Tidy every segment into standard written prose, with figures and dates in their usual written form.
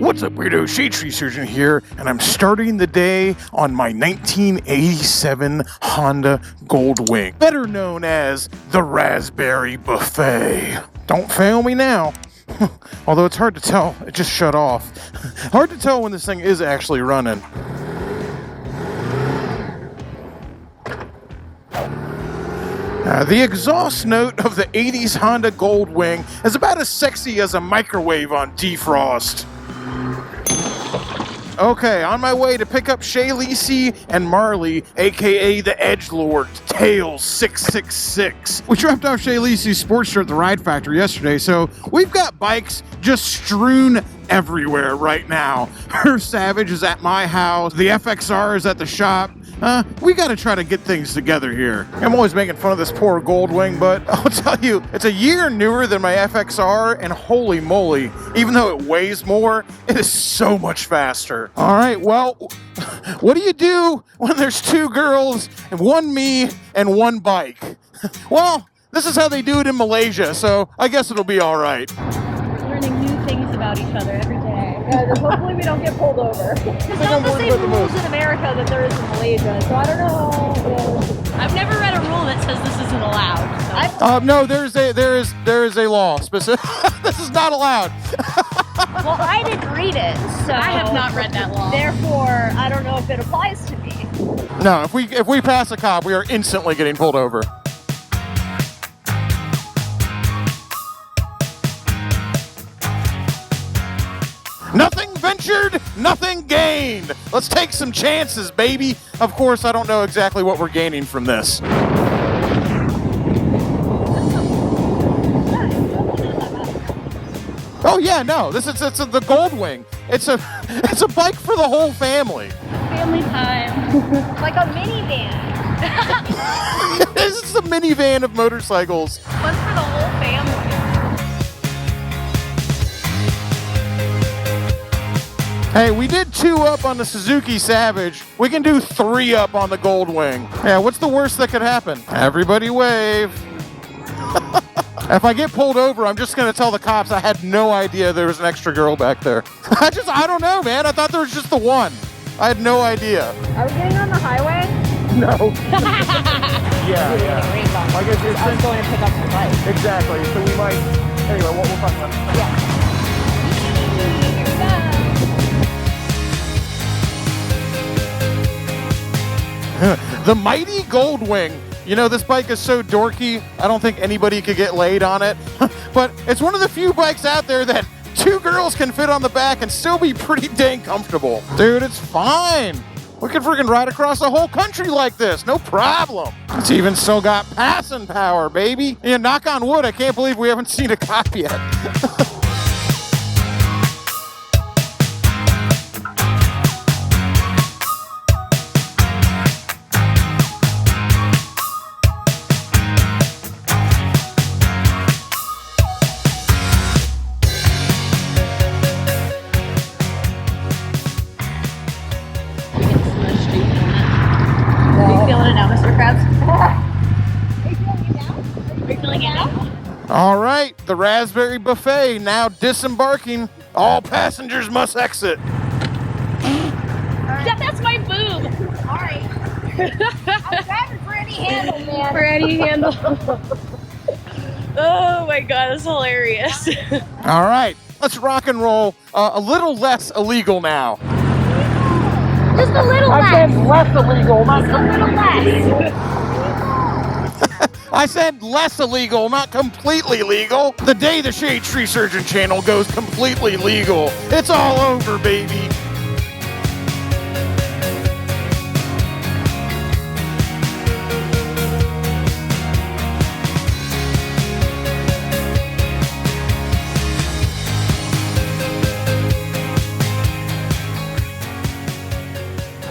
What's up, weirdo? Shadetree Surgeon here, and I'm starting the day on my 1987 Honda Goldwing, better known as the Raspberry Buffet. Don't fail me now. Although it's hard to tell, it just shut off. Hard to tell when this thing is actually running. The exhaust note of the 80s Honda Goldwing is about as sexy as a microwave on defrost. Okay, on my way to pick up Shay Lisi and Marley, aka the Edgelord, Tails 666. We dropped off Shay Lisi's Sportster at the Ride Factory yesterday, so we've got bikes just strewn everywhere right now. Her Savage is at my house, the FXR is at the shop. We gotta try to get things together here. I'm always making fun of this poor Goldwing, but I'll tell you, it's a year newer than my FXR, and holy moly, even though it weighs more, it is so much faster. All right, well, what do you do when there's two girls, and one me, and one bike? Well, this is how they do it in Malaysia, so I guess it'll be all right. We're learning new things about each other every day. Hopefully we don't get pulled over. It's not the same rules in America that there is in Malaysia, so I don't know. I've never read a rule that says this isn't allowed. So. No, there is a law specific. This is not allowed. Well, I didn't read it, so I have not read that law. Therefore, I don't know if it applies to me. No, if we pass a cop, we are instantly getting pulled over. Nothing ventured, nothing gained. Let's take some chances, baby. Of course, I don't know exactly what we're gaining from this. Oh yeah, no, it's the Goldwing. It's a bike for the whole family. Family time. Like a minivan. This is a minivan of motorcycles. One for the whole family. Hey, we did 2 up on the Suzuki Savage. We can do 3 up on the Goldwing. Yeah, what's the worst that could happen? Everybody wave. If I get pulled over, I'm just going to tell the cops I had no idea there was an extra girl back there. I don't know, man. I thought there was just the one. I had no idea. Are we getting on the highway? No. Yeah. I guess I was going to pick up my bike. Exactly. So we might... Anyway, we'll talk about it. Yeah. The mighty Goldwing. You know, this bike is so dorky, I don't think anybody could get laid on it. But it's one of the few bikes out there that 2 girls can fit on the back and still be pretty dang comfortable. Dude, it's fine. We could freaking ride across the whole country like this, no problem. It's even still got passing power, baby. Yeah, knock on wood, I can't believe we haven't seen a cop yet. All right, the Raspberry Buffet now disembarking. All passengers must exit. That's my boob. All right. I'm grabbing for any handle, man. For any handle. Oh my god, that's hilarious. All right, let's rock and roll. A little less illegal now. Just a little less. I said less illegal, not just a little less. I said less illegal, not completely legal. The day the Shadetree Surgeon channel goes completely legal, it's all over, baby.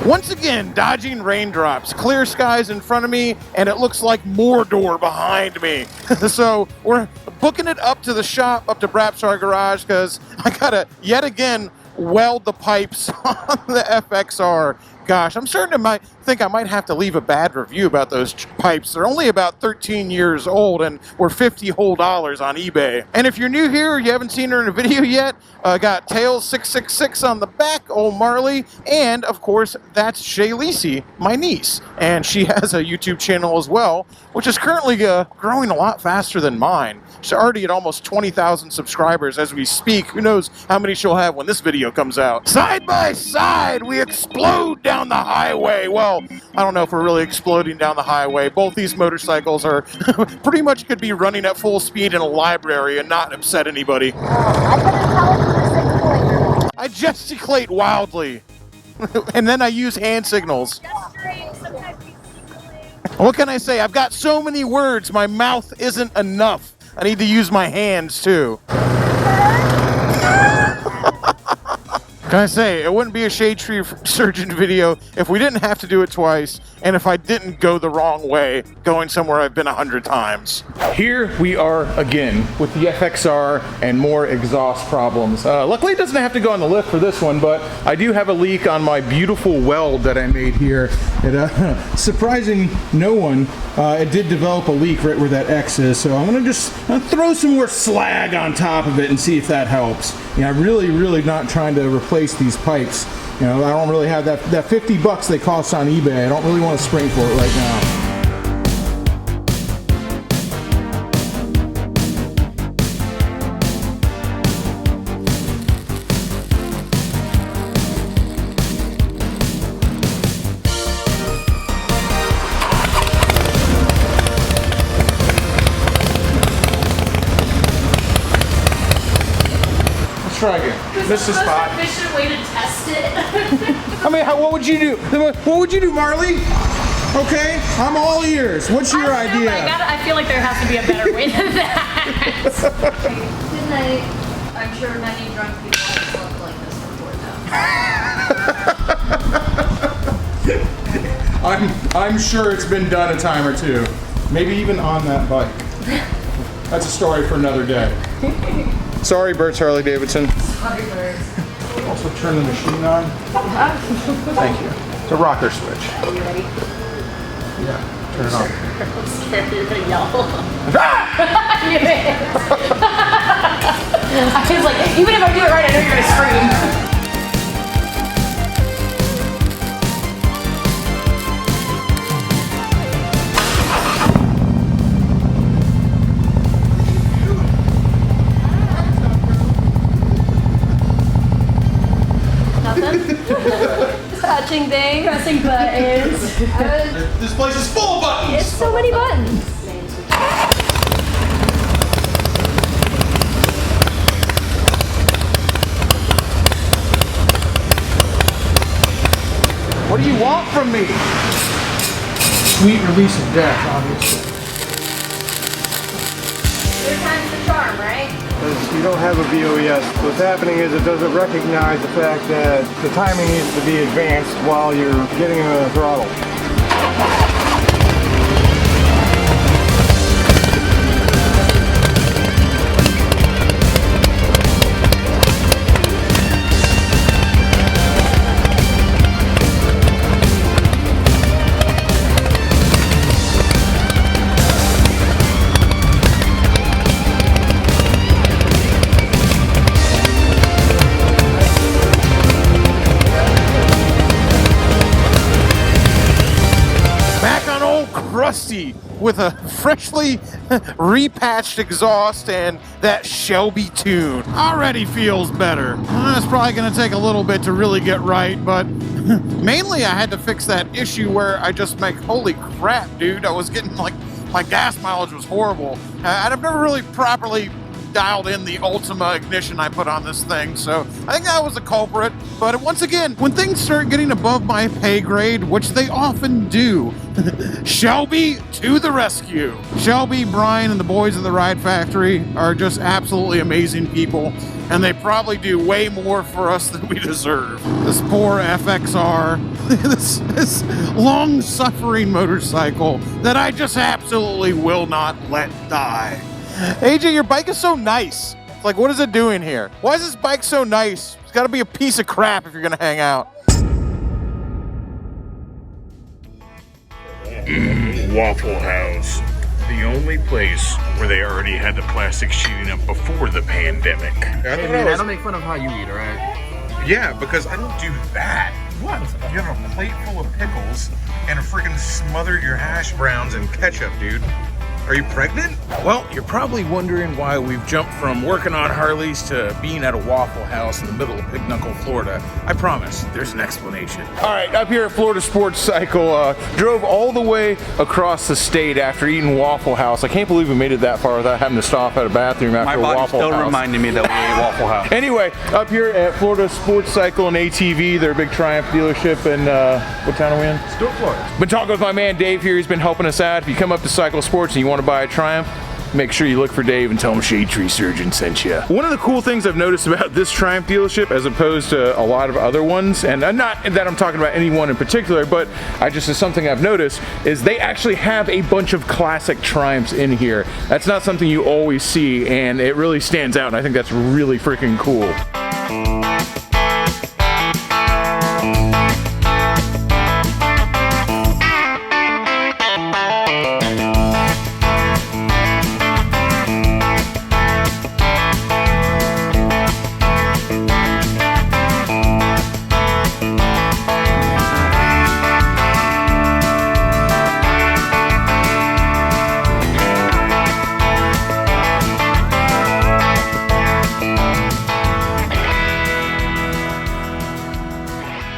Once again, dodging raindrops, clear skies in front of me, and it looks like Mordor behind me. So we're booking it up to the shop, up to Brapsar Garage, because I gotta, yet again, weld the pipes on the FXR. Gosh, I'm starting to think I might have to leave a bad review about those pipes. They're only about 13 years old and were $50 whole on eBay. And if you're new here or you haven't seen her in a video yet, got Tails666 on the back, old Marley, and of course that's Shay Lisi, my niece. And she has a YouTube channel as well, which is currently growing a lot faster than mine. She's already at almost 20,000 subscribers as we speak. Who knows how many she'll have when this video comes out. Side by side, we explode down the highway. Well, I don't know if we're really exploding down the highway. Both these motorcycles are pretty much could be running at full speed in a library and not upset anybody. I gesticulate wildly. And then I use hand signals. What can I say? I've got so many words, my mouth isn't enough. I need to use my hands too. Can I say, it wouldn't be a shade tree surgeon video if we didn't have to do it twice, and if I didn't go the wrong way, going somewhere I've been 100 times. Here we are again with the FXR and more exhaust problems. Luckily it doesn't have to go on the lift for this one, but I do have a leak on my beautiful weld that I made here. It, surprising no one, it did develop a leak right where that X is, so I'm gonna just throw some more slag on top of it and see if that helps. You know, I'm really not trying to replace these pipes. You know, I don't really have that $50 they cost on eBay. I don't really want to spring for it right now. Try again. Missed the spot. Efficient way to test it. I mean, what would you do? What would you do, Marley? Okay, I'm all ears. What's your idea? I feel like there has to be a better way than that. Good night. I'm sure many drunk people have slept like this before, though. I'm sure it's been done a time or two. Maybe even on that bike. That's a story for another day. Sorry, Bert's Harley Davidson. Sorry, Bert. Also turn the machine on. Thank you. It's a rocker switch. Are you ready? Yeah, turn it on. I'm scared you're gonna yell. Ah! I was like, even if I do it right, I know you're gonna scream. Touching things, pressing buttons. This place is full of buttons! It's so many buttons. What do you want from me? Sweet release of death, obviously. Third time's the charm, right? You don't have a VOES. What's happening is it doesn't recognize the fact that the timing needs to be advanced while you're getting a throttle. Rusty with a freshly repatched exhaust and that Shelby tune. Already feels better. It's probably going to take a little bit to really get right, but mainly I had to fix that issue where I just make, holy crap, dude, I was getting like, my gas mileage was horrible. I've never really properly dialed in the Ultima ignition I put on this thing, so I think that was the culprit. But once again, when things start getting above my pay grade, which they often do, Shelby to the rescue. Shelby, Brian, and the boys at the Ride Factory are just absolutely amazing people, and they probably do way more for us than we deserve. This poor FXR, this long-suffering motorcycle that I just absolutely will not let die. AJ, your bike is so nice. Like, what is it doing here? Why is this bike so nice? It's got to be a piece of crap if you're going to hang out. Waffle House. The only place where they already had the plastic sheeting up before the pandemic. Hey man, I don't make fun of how you eat, alright? Yeah, because I don't do that. What? You have a plate full of pickles and freaking smothered your hash browns in ketchup, dude. Are you pregnant? Well, you're probably wondering why we've jumped from working on Harleys to being at a Waffle House in the middle of Big Knuckle, Florida. I promise, there's an explanation. All right, up here at Florida Sports Cycle, drove all the way across the state after eating Waffle House. I can't believe we made it that far without having to stop at a bathroom after Waffle House. My body still reminded me that we ate Waffle House. Anyway, up here at Florida Sports Cycle and ATV, their big Triumph dealership in, what town are we in? Stuart, Florida. Been talking with my man Dave here. He's been helping us out. If you come up to Cycle Sports and you want to buy a Triumph, make sure you look for Dave and tell him Shade Tree Surgeon sent you. One of the cool things I've noticed about this Triumph dealership, as opposed to a lot of other ones, and not that I'm talking about any one in particular, but is something I've noticed, is they actually have a bunch of classic Triumphs in here. That's not something you always see, and it really stands out, and I think that's really freaking cool.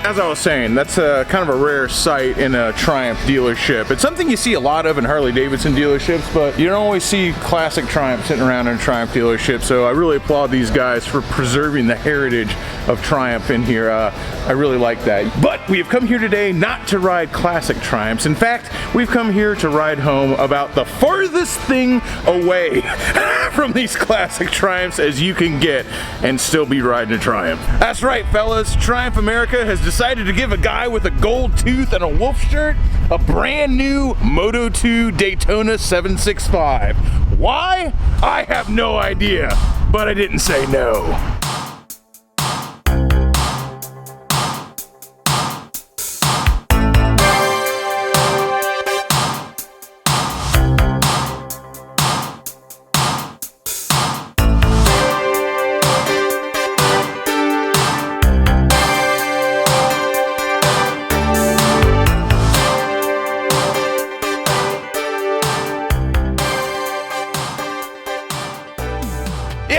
As I was saying, that's kind of a rare sight in a Triumph dealership. It's something you see a lot of in Harley-Davidson dealerships, but you don't always see classic Triumph sitting around in a Triumph dealership, so I really applaud these guys for preserving the heritage of Triumph in here. I really like that. But we have come here today not to ride classic Triumphs. In fact, we've come here to ride home about the farthest thing away from these classic Triumphs as you can get and still be riding a Triumph. That's right, fellas. Triumph America has decided to give a guy with a gold tooth and a wolf shirt a brand new Moto2 Daytona 765. Why? I have no idea, but I didn't say no.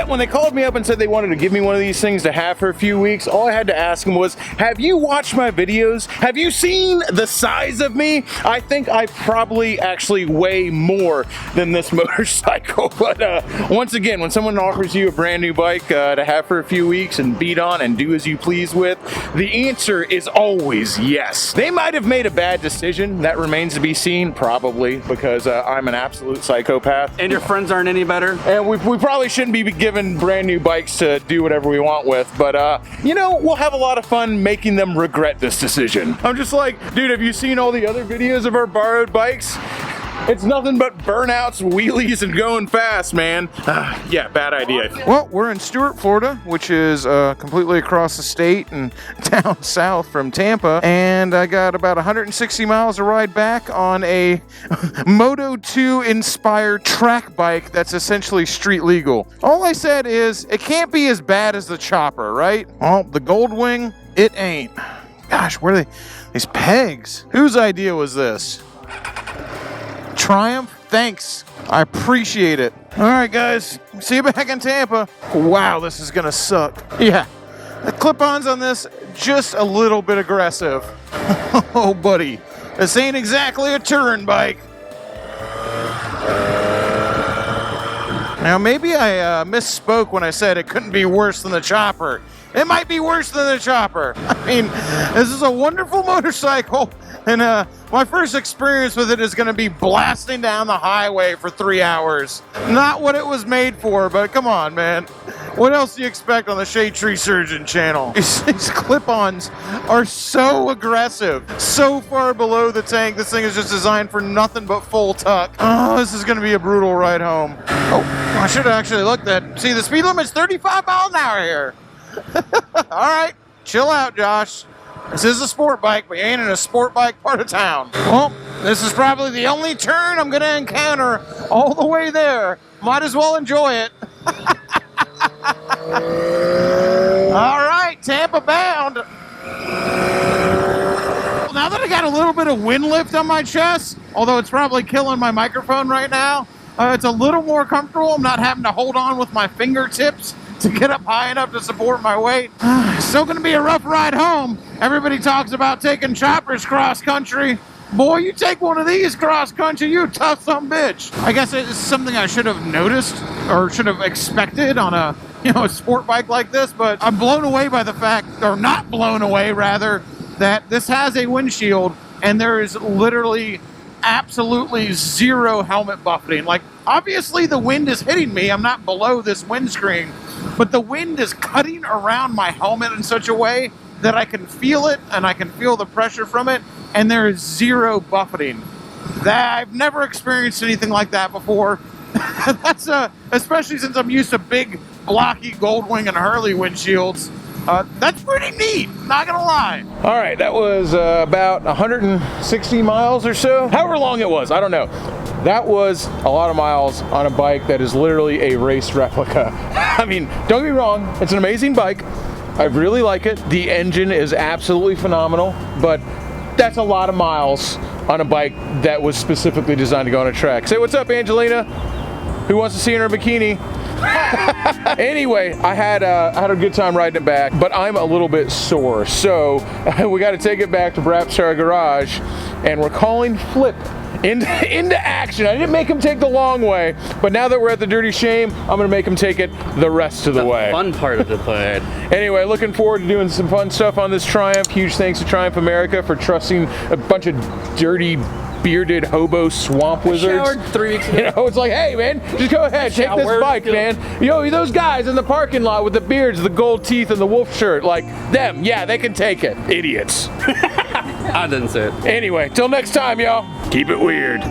When they called me up and said they wanted to give me one of these things to have for a few weeks, all I had to ask them was, have you watched my videos? Have you seen the size of me? I think I probably actually weigh more than this motorcycle. But once again, when someone offers you a brand new bike to have for a few weeks and beat on and do as you please with, the answer is always yes. They might have made a bad decision. That remains to be seen, probably, because I'm an absolute psychopath. And your friends aren't any better? And we probably shouldn't be given brand new bikes to do whatever we want with, but you know, we'll have a lot of fun making them regret this decision. I'm just like, dude, have you seen all the other videos of our borrowed bikes? It's nothing but burnouts, wheelies, and going fast, man. Yeah, bad idea. Well, we're in Stuart, Florida, which is completely across the state and down south from Tampa. And I got about 160 miles to ride back on a Moto2 Inspired track bike that's essentially street legal. All I said is, it can't be as bad as the Chopper, right? Well, the Goldwing, it ain't. Gosh, where are they? These pegs. Whose idea was this? Triumph, thanks. I appreciate it. All right, guys, see you back in Tampa. Wow, this is gonna suck. Yeah, the clip-ons on this, just a little bit aggressive. Oh, buddy, this ain't exactly a touring bike. Now, maybe I misspoke when I said it couldn't be worse than the Chopper. It might be worse than the Chopper. I mean, this is a wonderful motorcycle, and my first experience with it is going to be blasting down the highway for 3 hours. Not what it was made for, but come on, man. What else do you expect on the Shade Tree Surgeon channel? These clip-ons are so aggressive, so far below the tank. This thing is just designed for nothing but full tuck. Oh, this is going to be a brutal ride home. Oh, I should have actually looked at. See, the speed limit's 35 miles an hour here. All right, chill out, Josh. This is a sport bike, but you ain't in a sport bike part of town. Well, this is probably the only turn I'm gonna encounter all the way there. Might as well enjoy it. All right, Tampa bound. Now that I got a little bit of wind lift on my chest, although it's probably killing my microphone right now, it's a little more comfortable. I'm not having to hold on with my fingertips to get up high enough to support my weight. Still gonna be a rough ride home. Everybody talks about taking choppers cross country. Boy, you take one of these cross country, you tough son bitch. I guess it's something I should have noticed or should have expected on a, a sport bike like this, but I'm blown away by the fact, or not blown away rather, that this has a windshield and there is literally absolutely zero helmet buffeting. Like, obviously the wind is hitting me. I'm not below this windscreen, but the wind is cutting around my helmet in such a way that I can feel it and I can feel the pressure from it, and there is zero buffeting. I've never experienced anything like that before. That's especially since I'm used to big blocky Goldwing and Hurley windshields. That's pretty neat, not gonna lie. All right, that was about 160 miles or so. However long it was, I don't know. That was a lot of miles on a bike that is literally a race replica. I mean, don't get me wrong, it's an amazing bike. I really like it. The engine is absolutely phenomenal, but that's a lot of miles on a bike that was specifically designed to go on a track. Say what's up, Angelina? Who wants to see her in a bikini? Anyway, I had a good time riding it back, but I'm a little bit sore, so we got to take it back to Brapstar Garage, and we're calling Flip into action. I didn't make him take the long way, but now that we're at the Dirty Shame, I'm gonna make him take it the rest of the way. Fun part of the plan. Anyway, looking forward to doing some fun stuff on this Triumph. Huge thanks to Triumph America for trusting a bunch of dirty, bearded hobo swamp wizards. Showered 3 weeks ago. It's like, hey man, just go ahead, take this bike, man. Those guys in the parking lot with the beards, the gold teeth, and the wolf shirt, like them, yeah, they can take it. Idiots. I didn't say it. Anyway, till next time, y'all. Keep it weird.